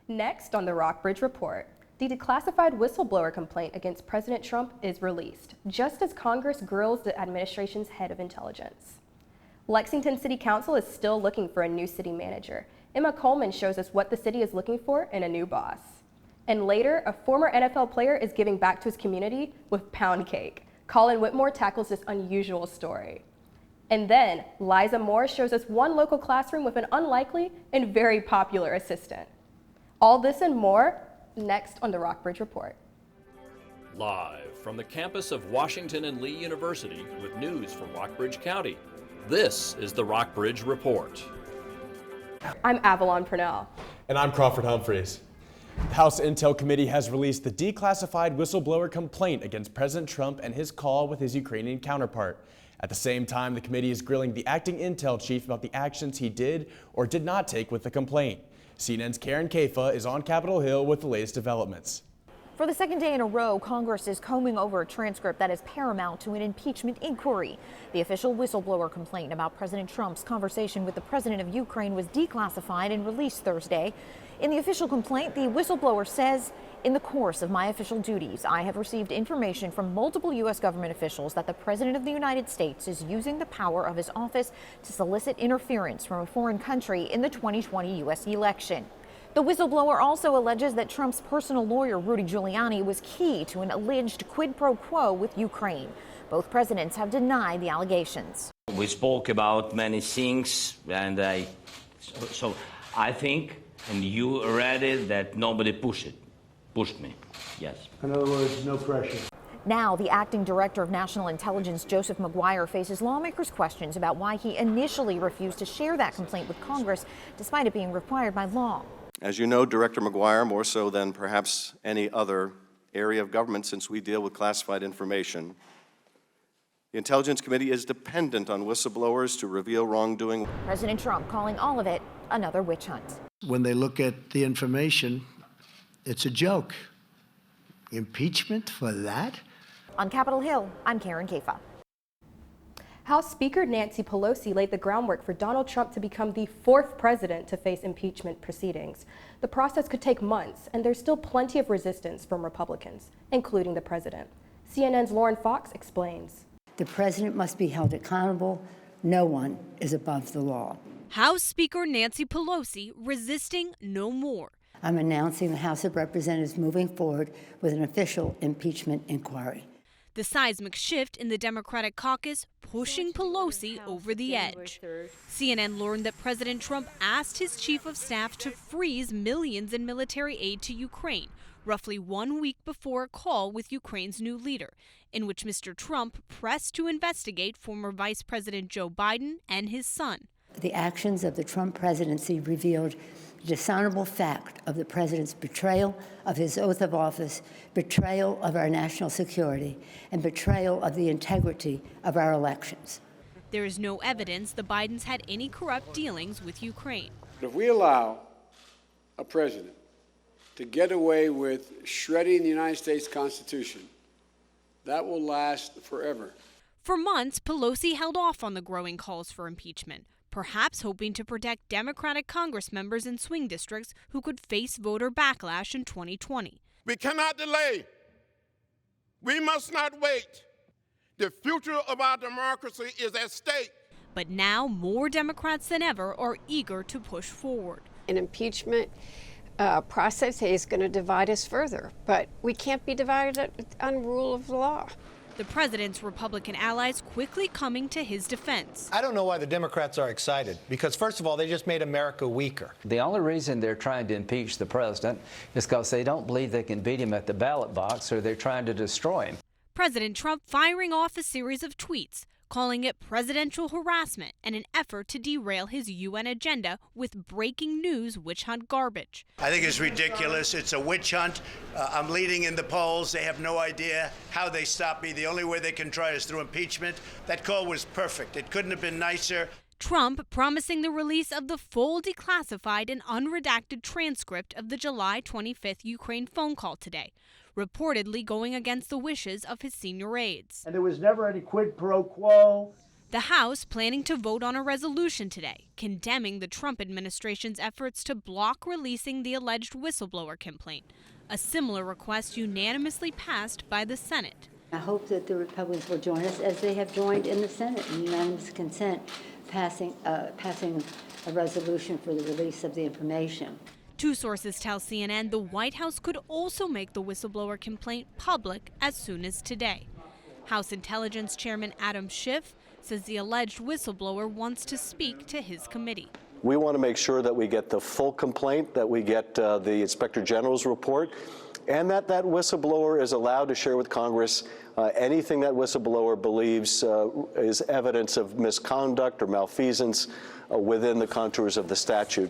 Next on the Rockbridge Report, the declassified whistleblower complaint against President Trump is released, just as Congress grills the administration's head of intelligence. Lexington City Council is still looking for a new city manager. Emma Coleman shows us what the city is looking for in a new boss. And later, a former NFL player is giving back to his community with pound cake. Colin Whitmore tackles this unusual story. And then, Liza Moore shows us one local classroom with an unlikely and very popular assistant. All this and more, next on the Rockbridge Report. Live from the campus of Washington and Lee University with news from Rockbridge County, this is the Rockbridge Report. I'm Avalon Purnell. And I'm Crawford Humphreys. The House Intel Committee has released the declassified whistleblower complaint against President Trump and his call with his Ukrainian counterpart. At the same time, the committee is grilling the acting intel chief about the actions he did or did not take with the complaint. CNN's Karen Kafa is on Capitol Hill with the latest developments. For the second day in a row, Congress is combing over a transcript that is paramount to an impeachment inquiry. The official whistleblower complaint about President Trump's conversation with the president of Ukraine was declassified and released Thursday. In the official complaint, the whistleblower says, "In the course of my official duties, I have received information from multiple U.S. government officials that the President of the United States is using the power of his office to solicit interference from a foreign country in the 2020 U.S. election." The whistleblower also alleges that Trump's personal lawyer, Rudy Giuliani, was key to an alleged quid pro quo with Ukraine. Both presidents have denied the allegations. We spoke about many things, and I think, and you read it, that nobody pushed me. Yes. In other words, no pressure. Now, the acting director of national intelligence, Joseph McGuire, faces lawmakers' questions about why he initially refused to share that complaint with Congress, despite it being required by law. As you know, Director McGuire, more so than perhaps any other area of government since we deal with classified information, the Intelligence Committee is dependent on whistleblowers to reveal wrongdoing. President Trump calling all of it another witch hunt. When they look at the information, it's a joke. Impeachment for that? On Capitol Hill, I'm Karen Kafa. House Speaker Nancy Pelosi laid the groundwork for Donald Trump to become the fourth president to face impeachment proceedings. The process could take months, and there's still plenty of resistance from Republicans, including the president. CNN's Lauren Fox explains. The president must be held accountable. No one is above the law. House Speaker Nancy Pelosi resisting no more. I'm announcing the House of Representatives moving forward with an official impeachment inquiry. The seismic shift in the Democratic caucus pushing Pelosi over the edge. CNN learned that President Trump asked his chief of staff to freeze millions in military aid to Ukraine, roughly 1 week before a call with Ukraine's new leader, in which Mr. Trump pressed to investigate former Vice President Joe Biden and his son. The actions of the Trump presidency revealed the dishonorable fact of the president's betrayal of his oath of office, betrayal of our national security, and betrayal of the integrity of our elections. There is no evidence the Bidens had any corrupt dealings with Ukraine. If we allow a president to get away with shredding the United States Constitution, that will last forever. For months, Pelosi held off on the growing calls for impeachment, perhaps hoping to protect Democratic Congress members in swing districts who could face voter backlash in 2020. We cannot delay. We must not wait. The future of our democracy is at stake. But now more Democrats than ever are eager to push forward. An impeachment process is going to divide us further, but we can't be divided on rule of law. The president's Republican allies quickly coming to his defense. I don't know why the Democrats are excited, because first of all, they just made America weaker. The only reason they're trying to impeach the president is because they don't believe they can beat him at the ballot box, or they're trying to destroy him. President Trump firing off a series of tweets, calling it presidential harassment and an effort to derail his UN agenda with breaking news witch hunt garbage. I think it's ridiculous. It's a witch hunt. I'm leading in the polls. They have no idea how they stop me. The only way they can try is through impeachment. That call was perfect. It couldn't have been nicer. Trump promising the release of the full declassified and unredacted transcript of the July 25th Ukraine phone call today, reportedly going against the wishes of his senior aides. And there was never any quid pro quo. The House planning to vote on a resolution today, condemning the Trump administration's efforts to block releasing the alleged whistleblower complaint. A similar request unanimously passed by the Senate. I hope that the Republicans will join us, as they have joined in the Senate in unanimous consent, passing a resolution for the release of the information. Two sources tell CNN the White House could also make the whistleblower complaint public as soon as today. House Intelligence Chairman Adam Schiff says the alleged whistleblower wants to speak to his committee. We want to make sure that we get the full complaint, that we get the Inspector General's report, and that whistleblower is allowed to share with Congress anything that whistleblower believes is evidence of misconduct or malfeasance within the contours of the statute.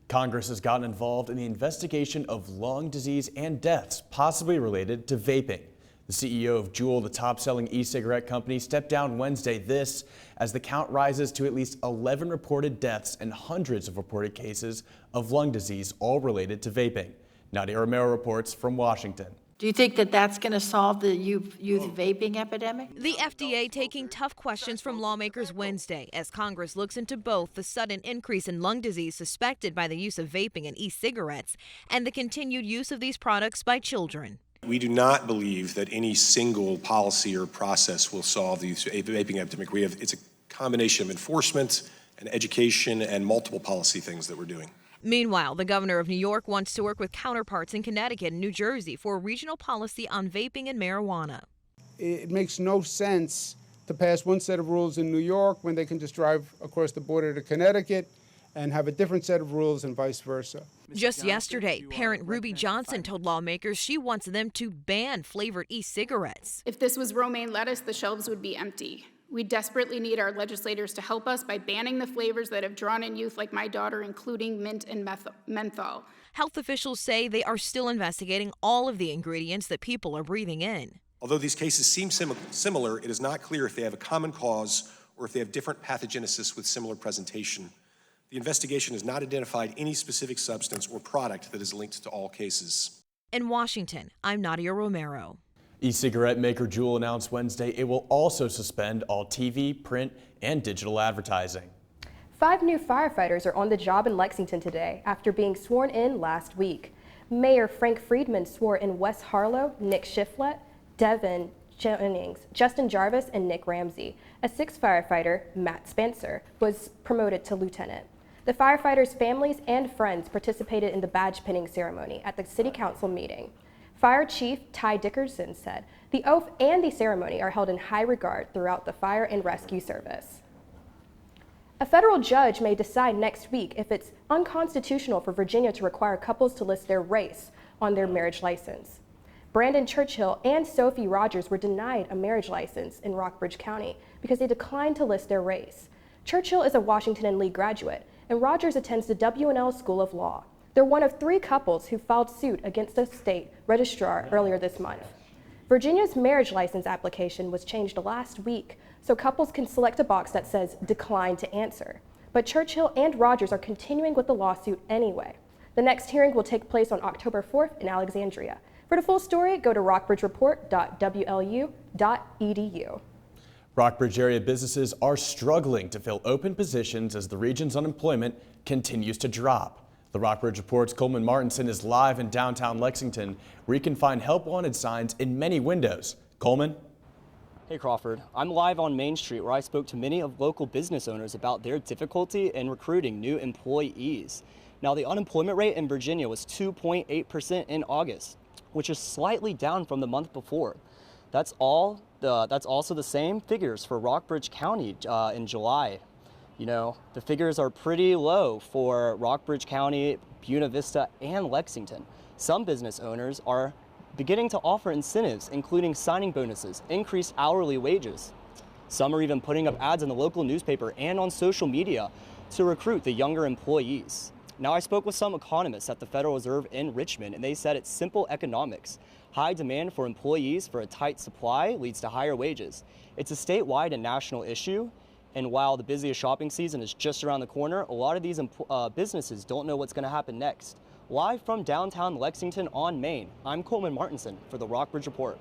Congress has gotten involved in the investigation of lung disease and deaths possibly related to vaping. The CEO of Juul, the top-selling e-cigarette company, stepped down Wednesday, this as the count rises to at least 11 reported deaths and hundreds of reported cases of lung disease, all related to vaping. Nadia Romero reports from Washington. Do you think that that's going to solve the youth vaping epidemic? The FDA taking tough questions from lawmakers Wednesday as Congress looks into both the sudden increase in lung disease suspected by the use of vaping and e-cigarettes and the continued use of these products by children. We do not believe that any single policy or process will solve the vaping epidemic. It's a combination of enforcement and education and multiple policy things that we're doing. Meanwhile, the governor of New York wants to work with counterparts in Connecticut and New Jersey for a regional policy on vaping and marijuana. It makes no sense to pass one set of rules in New York when they can just drive across the border to Connecticut and have a different set of rules and vice versa. Just yesterday, parent Ruby Johnson told lawmakers she wants them to ban flavored e-cigarettes. If this was romaine lettuce, the shelves would be empty. We desperately need our legislators to help us by banning the flavors that have drawn in youth like my daughter, including mint and menthol. Health officials say they are still investigating all of the ingredients that people are breathing in. Although these cases seem similar, it is not clear if they have a common cause or if they have different pathogenesis with similar presentation. The investigation has not identified any specific substance or product that is linked to all cases. In Washington, I'm Nadia Romero. E-cigarette maker Juul announced Wednesday it will also suspend all TV, print, and digital advertising. 5 new firefighters are on the job in Lexington today after being sworn in last week. Mayor Frank Friedman swore in Wes Harlow, Nick Shiflett, Devin Jennings, Justin Jarvis, and Nick Ramsey. A 6th firefighter, Matt Spencer, was promoted to lieutenant. The firefighters' families and friends participated in the badge pinning ceremony at the City Council meeting. Fire Chief Ty Dickerson said the oath and the ceremony are held in high regard throughout the fire and rescue service. A federal judge may decide next week if it's unconstitutional for Virginia to require couples to list their race on their marriage license. Brandon Churchill and Sophie Rogers were denied a marriage license in Rockbridge County because they declined to list their race. Churchill is a Washington and Lee graduate, and Rogers attends the W&L School of Law. They're one of 3 couples who filed suit against the state registrar earlier this month. Virginia's marriage license application was changed last week, so couples can select a box that says decline to answer. But Churchill and Rogers are continuing with the lawsuit anyway. The next hearing will take place on October 4th in Alexandria. For the full story, go to rockbridgereport.wlu.edu. Rockbridge area businesses are struggling to fill open positions as the region's unemployment continues to drop. The Rockbridge Report's Coleman Martinson is live in downtown Lexington, where you can find help wanted signs in many windows. Coleman? Hey Crawford, I'm live on Main Street where I spoke to many of local business owners about their difficulty in recruiting new employees. Now the unemployment rate in Virginia was 2.8% in August, which is slightly down from the month before. That's also the same figures for Rockbridge County in July. You know, the figures are pretty low for Rockbridge County, Buena Vista, and Lexington. Some business owners are beginning to offer incentives, including signing bonuses, increased hourly wages. Some are even putting up ads in the local newspaper and on social media to recruit the younger employees. Now, I spoke with some economists at the Federal Reserve in Richmond, and they said it's simple economics. High demand for employees for a tight supply leads to higher wages. It's a statewide and national issue. And while the busiest shopping season is just around the corner, a lot of these businesses don't know what's going to happen next. Live from downtown Lexington on Main, I'm Coleman Martinson for the Rockbridge Report.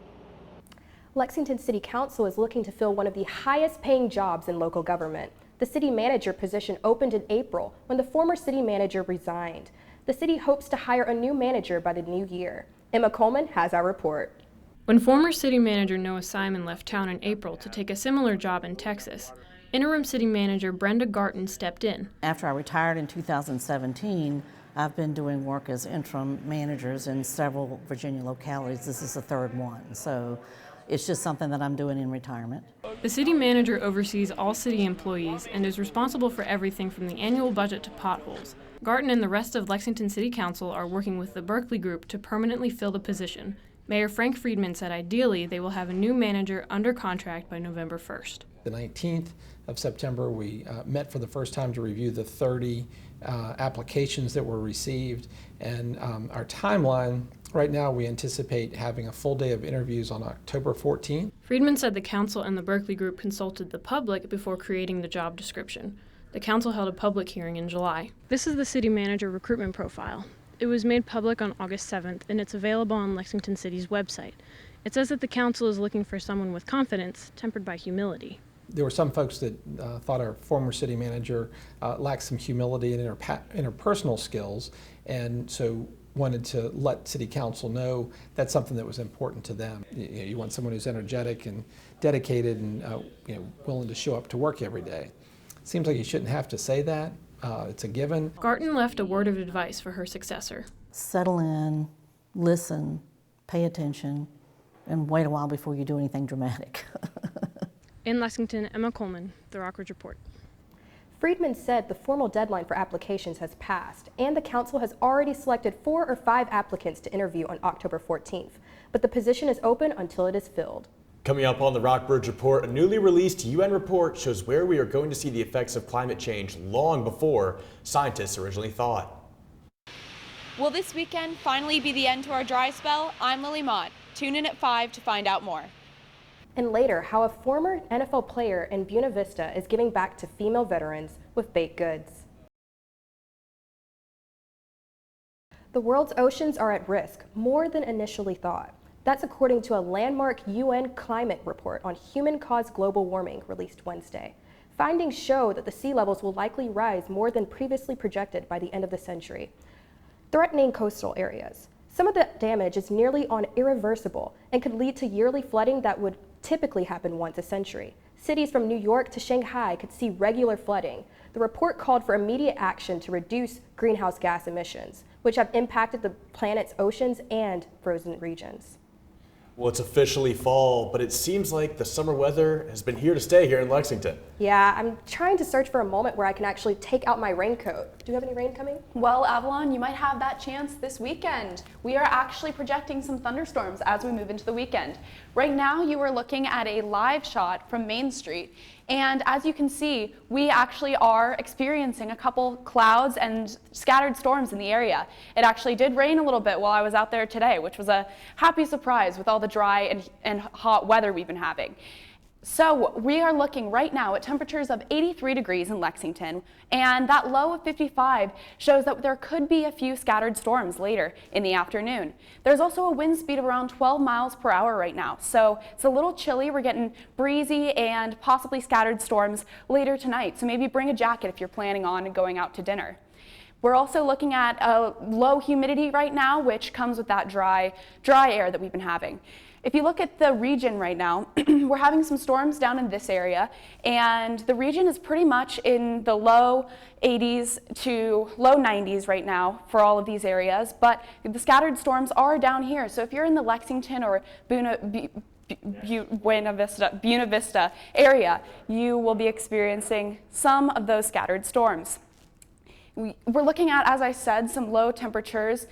Lexington City Council is looking to fill one of the highest paying jobs in local government. The city manager position opened in April when the former city manager resigned. The city hopes to hire a new manager by the new year. Emma Coleman has our report. When former city manager Noah Simon left town in April to take a similar job in Texas, interim city manager Brenda Garton stepped in. After I retired in 2017, I've been doing work as interim managers in several Virginia localities. This is the third one, so it's just something that I'm doing in retirement. The city manager oversees all city employees and is responsible for everything from the annual budget to potholes. Garton and the rest of Lexington City Council are working with the Berkeley Group to permanently fill the position. Mayor Frank Friedman said ideally they will have a new manager under contract by November 1st. The 19th of September, we met for the first time to review the 30 applications that were received, and our timeline, right now we anticipate having a full day of interviews on October 14th. Friedman said the council and the Berkeley Group consulted the public before creating the job description. The council held a public hearing in July. This is the city manager recruitment profile. It was made public on August 7th, and it's available on Lexington City's website. It says that the council is looking for someone with confidence, tempered by humility. There were some folks that thought our former city manager lacked some humility and interpersonal skills, and so wanted to let city council know that's something that was important to them. You want someone who's energetic and dedicated and willing to show up to work every day. Seems like you shouldn't have to say that. It's a given. Garton left a word of advice for her successor. Settle in, listen, pay attention, and wait a while before you do anything dramatic. In Lexington, Emma Coleman, The Rockbridge Report. Friedman said the formal deadline for applications has passed, and the council has already selected 4 or 5 applicants to interview on October 14th, but the position is open until it is filled. Coming up on the Rockbridge Report, a newly released UN report shows where we are going to see the effects of climate change long before scientists originally thought. Will this weekend finally be the end to our dry spell? I'm Lily Mott. Tune in at 5 to find out more. And later, how a former NFL player in Buena Vista is giving back to female veterans with baked goods. The world's oceans are at risk more than initially thought. That's according to a landmark UN climate report on human-caused global warming released Wednesday. Findings show that the sea levels will likely rise more than previously projected by the end of the century, threatening coastal areas. Some of the damage is nearly irreversible and could lead to yearly flooding that would typically happen once a century. Cities from New York to Shanghai could see regular flooding. The report called for immediate action to reduce greenhouse gas emissions, which have impacted the planet's oceans and frozen regions. Well, it's officially fall, but it seems like the summer weather has been here to stay here in Lexington. Yeah, I'm trying to search for a moment where I can actually take out my raincoat. Do you have any rain coming? Well, Avalon, you might have that chance this weekend. We are actually projecting some thunderstorms as we move into the weekend. Right now, you are looking at a live shot from Main Street. And as you can see, we actually are experiencing a couple clouds and scattered storms in the area. It actually did rain a little bit while I was out there today, which was a happy surprise with all the dry and hot weather we've been having. So we are looking right now at temperatures of 83 degrees in Lexington, and that low of 55 shows that there could be a few scattered storms later in the afternoon. There's also a wind speed of around 12 miles per hour right now, so it's a little chilly. We're getting breezy and possibly scattered storms later tonight, so maybe bring a jacket if you're planning on going out to dinner. We're also looking at a low humidity right now, which comes with that dry air that we've been having. If you look at the region right now, we're having some storms down in this area, and the region is pretty much in the low 80s to low 90s right now for all of these areas, but the scattered storms are down here. So if you're in the Lexington or Buena Vista area, you will be experiencing some of those scattered storms. We're looking at, as I said, some low temperatures.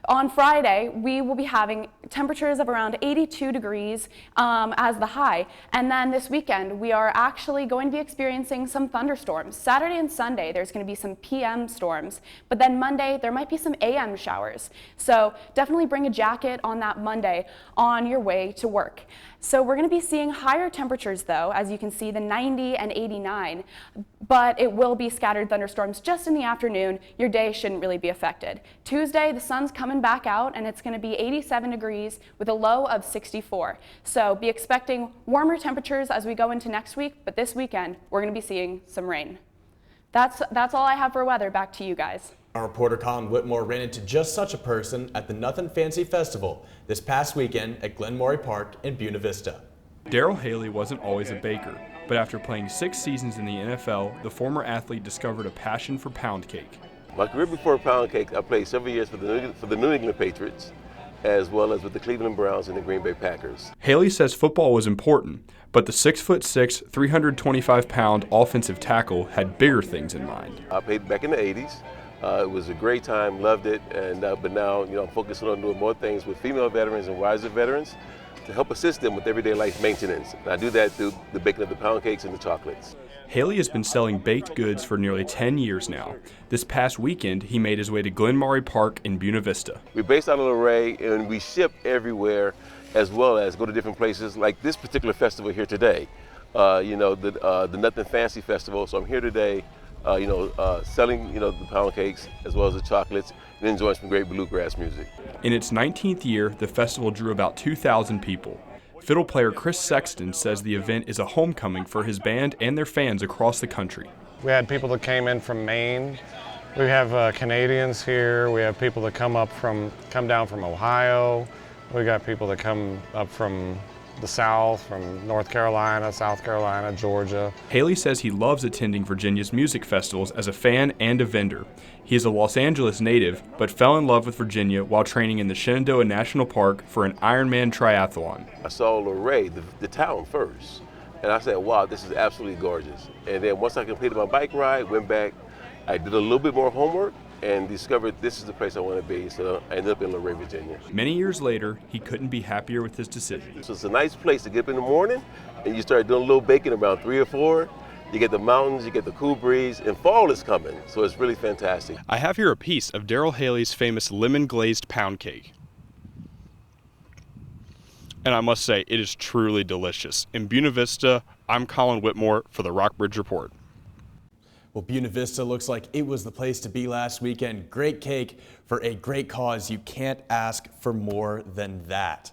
On Friday, we will be having temperatures of around 82 degrees as the high. And then this weekend, we are actually going to be experiencing some thunderstorms. Saturday and Sunday, there's going to be some PM storms. But then Monday, there might be some AM showers. So definitely bring a jacket on that Monday on your way to work. So we're going to be seeing higher temperatures, though, as you can see, the 90 and 89. But it will be scattered thunderstorms just in the afternoon, your day shouldn't really be affected. Tuesday, the sun's coming back out and it's going to be 87 degrees with a low of 64. So be expecting warmer temperatures as we go into next week, but this weekend we're going to be seeing some rain. That's all I have for weather. Back to you guys. Our reporter Colin Whitmore ran into just such a person at the Nothing Fancy Festival this past weekend at Glenmorey Park in Buena Vista. Daryl Haley wasn't always a baker, but after playing 6 seasons in the NFL, the former athlete discovered a passion for pound cake. My career before pound cake, I played several years for the New England Patriots, as well as with the Cleveland Browns and the Green Bay Packers. Haley says football was important, but the 6'6", 325-pound offensive tackle had bigger things in mind. I played back in the 80s. It was a great time, loved it, and but now I'm focusing on doing more things with female veterans and wiser veterans to help assist them with everyday life maintenance. And I do that through the baking of the pound cakes and the chocolates. Haley has been selling baked goods for nearly 10 years now. This past weekend, he made his way to Glenmorey Park in Buena Vista. We're based out of Luray, and we ship everywhere, as well as go to different places, like this particular festival here today. The Nothing Fancy Festival. So I'm here today, selling, the pound cakes as well as the chocolates, and enjoying some great bluegrass music. In its 19th year, the festival drew about 2,000 people. Fiddle player Chris Sexton says the event is a homecoming for his band and their fans across the country. We had people that came in from Maine. We have Canadians here. We have people that come down from Ohio. We got people that come up from the South, from North Carolina, South Carolina, Georgia. Haley says he loves attending Virginia's music festivals as a fan and a vendor. He is a Los Angeles native, but fell in love with Virginia while training in the Shenandoah National Park for an Ironman triathlon. I saw Luray, the town first, and I said, wow, this is absolutely gorgeous. And then once I completed my bike ride, went back, I did a little bit more homework, and discovered this is the place I want to be, so I ended up in Luray, Virginia. Many years later, he couldn't be happier with his decision. So it's a nice place to get up in the morning, and you start doing a little baking around 3 or 4. You get the mountains, you get the cool breeze, and fall is coming, so it's really fantastic. I have here a piece of Daryl Haley's famous lemon-glazed pound cake. And I must say, it is truly delicious. In Buena Vista, I'm Colin Whitmore for the Rockbridge Report. Well, Buena Vista looks like it was the place to be last weekend. Great cake for a great cause. You can't ask for more than that.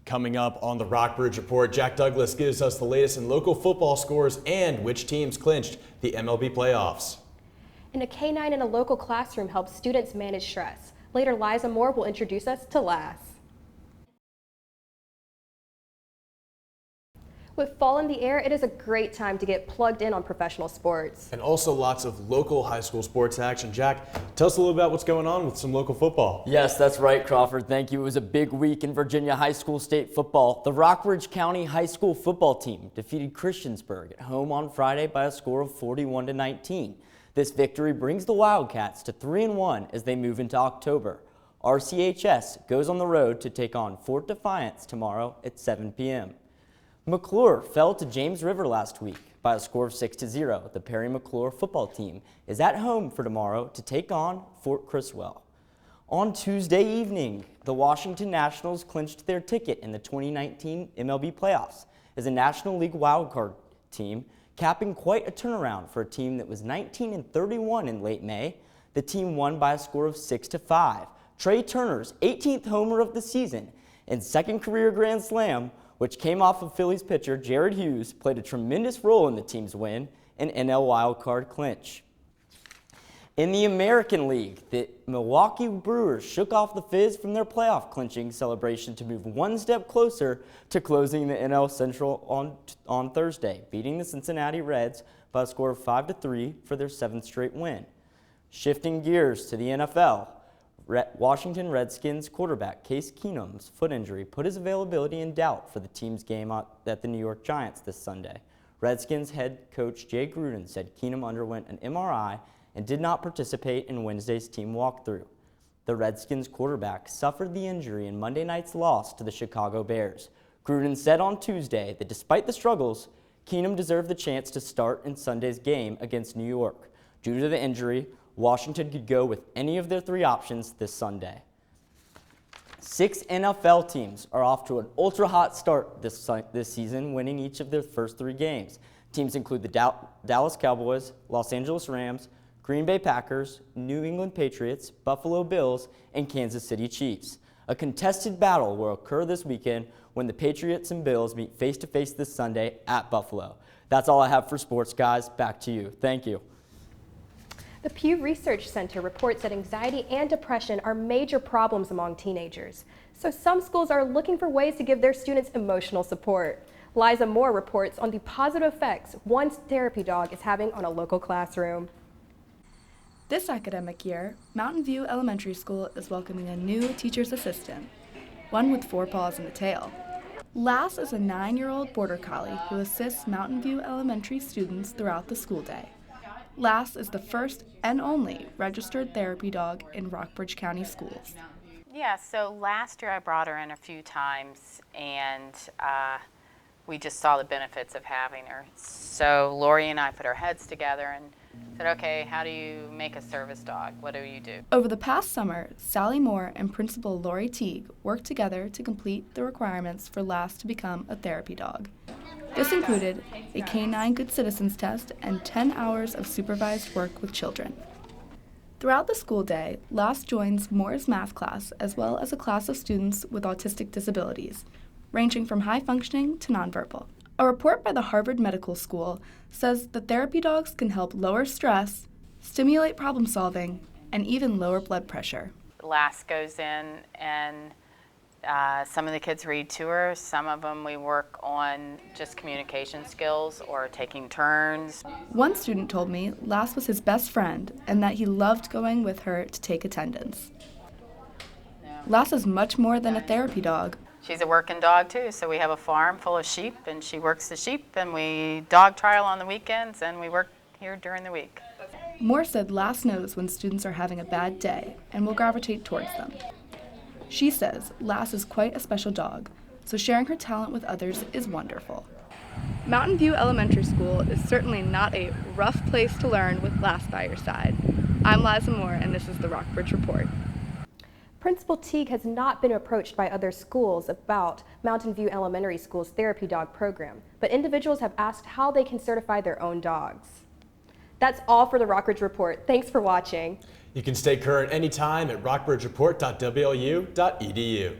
Coming up on the Rockbridge Report, Jack Douglas gives us the latest in local football scores and which teams clinched the MLB playoffs. And a K-9 in a local classroom helps students manage stress. Later, Liza Moore will introduce us to LAS. With fall in the air, it is a great time to get plugged in on professional sports. And also lots of local high school sports action. Jack, tell us a little about what's going on with some local football. Yes, that's right, Crawford. Thank you. It was a big week in Virginia high school state football. The Rockbridge County high school football team defeated Christiansburg at home on Friday by a score of 41-19. This victory brings the Wildcats to 3-1 as they move into October. RCHS goes on the road to take on Fort Defiance tomorrow at 7 p.m. McClure fell to James River last week by a score of 6-0. The Perry McClure football team is at home for tomorrow to take on Fort Criswell. On Tuesday evening, the Washington Nationals clinched their ticket in the 2019 MLB playoffs as a National League wildcard team, capping quite a turnaround for a team that was 19-31 in late May. The team won by a score of 6-5. Trey Turner's 18th homer of the season and second career grand slam, which came off of Phillies pitcher Jared Hughes, played a tremendous role in the team's win and NL wildcard clinch. In the American League, the Milwaukee Brewers shook off the fizz from their playoff clinching celebration to move one step closer to closing the NL Central on Thursday, beating the Cincinnati Reds by a score of 5-3 for their 7th straight win. Shifting gears to the NFL, Washington Redskins quarterback Case Keenum's foot injury put his availability in doubt for the team's game at the New York Giants this Sunday. Redskins head coach Jay Gruden said Keenum underwent an MRI and did not participate in Wednesday's team walkthrough. The Redskins quarterback suffered the injury in Monday night's loss to the Chicago Bears. Gruden said on Tuesday that despite the struggles, Keenum deserved the chance to start in Sunday's game against New York. Due to the injury, Washington could go with any of their 3 options this Sunday. 6 NFL teams are off to an ultra-hot start this season, winning each of their first 3 games. Teams include the Dallas Cowboys, Los Angeles Rams, Green Bay Packers, New England Patriots, Buffalo Bills, and Kansas City Chiefs. A contested battle will occur this weekend when the Patriots and Bills meet face-to-face this Sunday at Buffalo. That's all I have for sports, guys. Back to you. Thank you. The Pew Research Center reports that anxiety and depression are major problems among teenagers. So some schools are looking for ways to give their students emotional support. Liza Moore reports on the positive effects one therapy dog is having on a local classroom. This academic year, Mountain View Elementary School is welcoming a new teacher's assistant, one with 4 paws and a tail. Lass is a 9-year-old border collie who assists Mountain View Elementary students throughout the school day. Lass is the first and only registered therapy dog in Rockbridge County schools. Yeah, so last year I brought her in a few times, and we just saw the benefits of having her. So Lori and I put our heads together and said, okay, how do you make a service dog? What do you do? Over the past summer, Sally Moore and Principal Lori Teague worked together to complete the requirements for Lass to become a therapy dog. This included a Canine Good Citizens test and 10 hours of supervised work with children. Throughout the school day, Lass joins Moore's math class as well as a class of students with autistic disabilities, ranging from high-functioning to nonverbal. A report by the Harvard Medical School says that therapy dogs can help lower stress, stimulate problem-solving, and even lower blood pressure. Lass goes in and some of the kids read to her. Some of them we work on just communication skills or taking turns. One student told me Lass was his best friend and that he loved going with her to take attendance. Lass is much more than a therapy dog. She's a working dog too, so we have a farm full of sheep and she works the sheep, and we dog trial on the weekends and we work here during the week. Moore said Lass knows when students are having a bad day and will gravitate towards them. She says Lass is quite a special dog, so sharing her talent with others is wonderful. Mountain View Elementary School is certainly not a rough place to learn with Lass by your side. I'm Liza Moore, and this is the Rockbridge Report. Principal Teague has not been approached by other schools about Mountain View Elementary School's therapy dog program, but individuals have asked how they can certify their own dogs. That's all for the Rockbridge Report. Thanks for watching. You can stay current anytime at rockbridgereport.wlu.edu.